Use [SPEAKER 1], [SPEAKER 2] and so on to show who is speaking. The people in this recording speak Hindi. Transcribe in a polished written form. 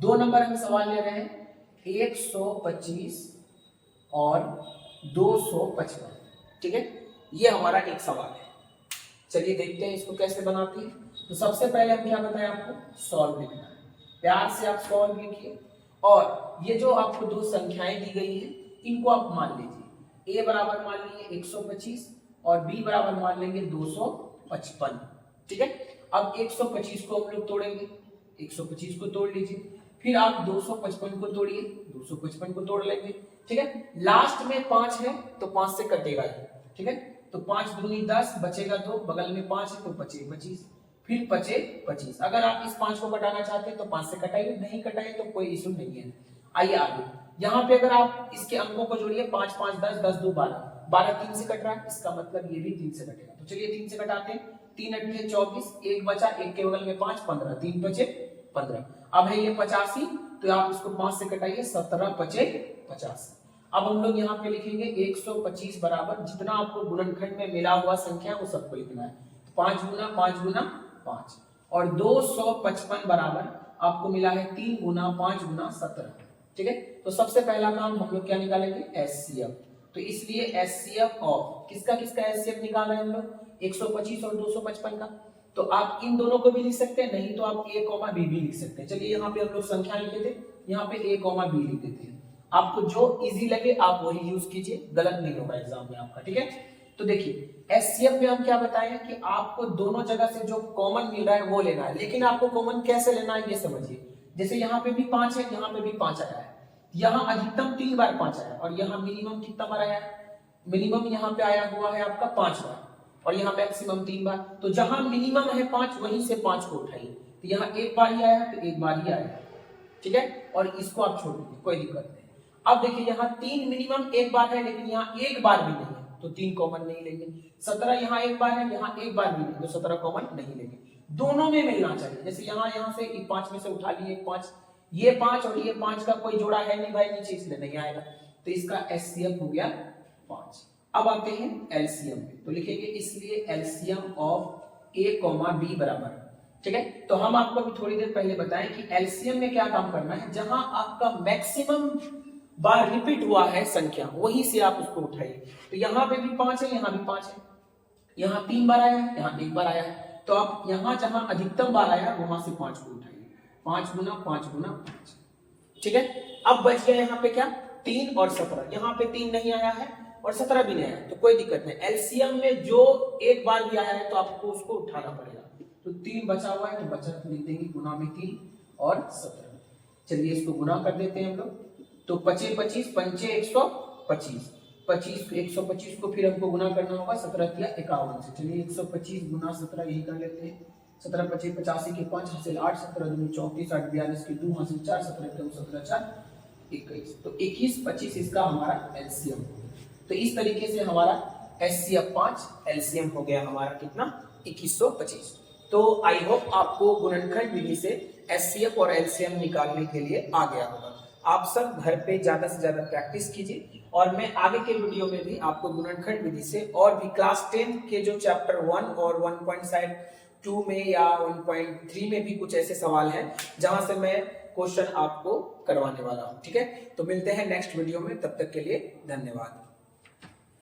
[SPEAKER 1] 2 नंबर हम सवाल ले रहे हैं 125 और 255, ठीक है। ये हमारा एक सवाल है। चलिए देखते हैं इसको कैसे बनाते हैं। तो सबसे पहले हम क्या बताएं, आपको सॉल्व लिखना है। प्यार से आप सॉल्व लिखिए और ये जो आपको दो संख्याएं दी गई हैं इनको आप मान लीजिए। ए बराबर मान लीजिए 125 और बी बराबर मान लेंगे 255, ठीक है। अब 125 को हम लोग तोड़ेंगे, 125 को तोड़ लीजिए, फिर आप 255 को तोड़िए, 255 को तोड़ लेंगे, ठीक है। लास्ट में 5 है तो 5 से कटेगा ये, ठीक है। तो 5 दूनी 10, बचेगा 2, बगल में 5 है तो बचे 25, फिर बचे 25। अगर आप इस 5 को कटाना चाहते हैं तो 5 से कटाइए, नहीं कटाइए तो कोई इशू नहीं है। आइए आगे, यहाँ पे अगर आप इसके अंकों को जोड़िए 5 5 10, 10 2 12, 12 3 से कट रहा है, इसका मतलब ये भी 3 से कटेगा। तो चलिए 3 से कटाते हैं, 3 8 24, एक बचा, एक के बगल में 5 15, 3 बचे 15। अब है ये 85, तो आप इसको 5 से कटाइए, 17 बचे 50। अब हम लोग यहाँ पे लिखेंगे 125 बराबर जितना आपको गुणनखंड में मिला हुआ संख्या वो सबको लिखना है। 5 गुना 5 गुना 5 और 255 बराबर आपको मिला है 3 गुना 5 गुना 17, ठीक है। तो सबसे पहला काम हम लोग क्या निकालेंगे, एचसीएफ। तो इसलिए एचसीएफ ऑफ किसका किसका एचसीएफ निकाला है हम लोग, 125 और 255 का। तो आप इन दोनों को भी लिख सकते हैं, नहीं तो आप a कॉमा बी भी लिख सकते हैं। चलिए यहाँ पे हम लोग संख्या लिखे थे, यहाँ पे a कॉमा बी लिख देते हैं। आपको जो इजी लगे आप वही यूज कीजिए, गलत नहीं होगा एग्जाम में आपका, ठीक है। तो देखिए एचसीएफ में हम क्या बताएं कि आपको दोनों जगह से जो कॉमन मिल रहा है वो लेना है, लेकिन आपको कॉमन कैसे लेना है ये समझिए। जैसे यहाँ पे भी 5 है, यहाँ पे भी 5 आया है, यहाँ अधिकतम 3 बार 5 आया और यहाँ मिनिमम कितना बार आया है, मिनिमम यहाँ पे आया हुआ है आपका 5 बार और यहाँ मैक्सिमम 3 बार। तो जहां मिनिमम है 5 वहीं से 5 को उठाइए। तो यहाँ एक बार ही आया है तो एक बार ही आया है, ठीक है, और इसको आप छोड़ दीजिए, कोई दिक्कत नहीं। अब देखिए यहाँ 3 मिनिमम एक बार है, लेकिन यहाँ एक बार भी नहीं है तो 3 कॉमन नहीं लेंगे। 17 यहाँ एक बार है, यहाँ एक बार भी नहीं तो 17 कॉमन नहीं लेंगे। दोनों में मिलना चाहिए। जैसे यहाँ से 5 में से उठा लिए 5, ये 5 और ये 5 का कोई जोड़ा है नहीं भाई नीचे, इसलिए नहीं आएगा। तो इसका एचसीएफ हो गया 5। अब आते हैं एलसीएम में, तो लिखेंगे इसलिए LCM of a comma b बराबर, ठीक है। तो हम आपको अभी थोड़ी देर पहले बताएं कि एलसीएम में क्या काम करना है, जहां आपका मैक्सिमम बार रिपीट हुआ है संख्या वहीं से आप उसको उठाइए। तो यहाँ पे भी 5 है, यहाँ भी 5 है, यहाँ 3 बार आया है, यहाँ 1 बार आया है, तो आप यहाँ जहां अधिकतम बार आया है वहां से 5 को उठाइए, 5 गुना 5 गुना 5, ठीक है। अब बच गया यहाँ पे क्या, 3 और 17। यहाँ पे 3 नहीं आया है और 17 भी नहीं आया तो कोई दिक्कत नहीं। एलसीएम में जो एक बार भी आया है तो आपको उसको उठाना पड़ेगा। तो 3 बचा हुआ है तो बचा लिख देंगे गुना में 3 और 17। चलिए इसको गुना कर देते हैं हम लोग। तो 25 25 पंचे 125, 25 125 को फिर हमको गुना करना होगा 17 या 51 से। चलिए 125 गुना 17 यही कर लेते हैं। 17 25 85 के 5 हासिल 8, 17 दूनी 34, 8 42 के 2 हासिल 4, 17 के 17 4 21। तो 21 25 इसका हमारा एलसीएम। तो इस तरीके से हमारा एचसीएफ 5, एलसीएम हो गया हमारा कितना 2125। तो आई होप आपको गुणनखंड विधि से एचसीएफ और एलसीएम निकालने के लिए आ गया होगा। आप सब घर पे ज्यादा से ज्यादा प्रैक्टिस कीजिए और मैं आगे के वीडियो में भी आपको गुणनखंड विधि से और भी क्लास 10 के जो चैप्टर 1 और 1.2 में या 1.3 में भी कुछ ऐसे सवाल हैं जहां से मैं क्वेश्चन आपको करवाने वाला हूं, ठीक है। तो मिलते हैं नेक्स्ट वीडियो में, तब तक के लिए धन्यवाद।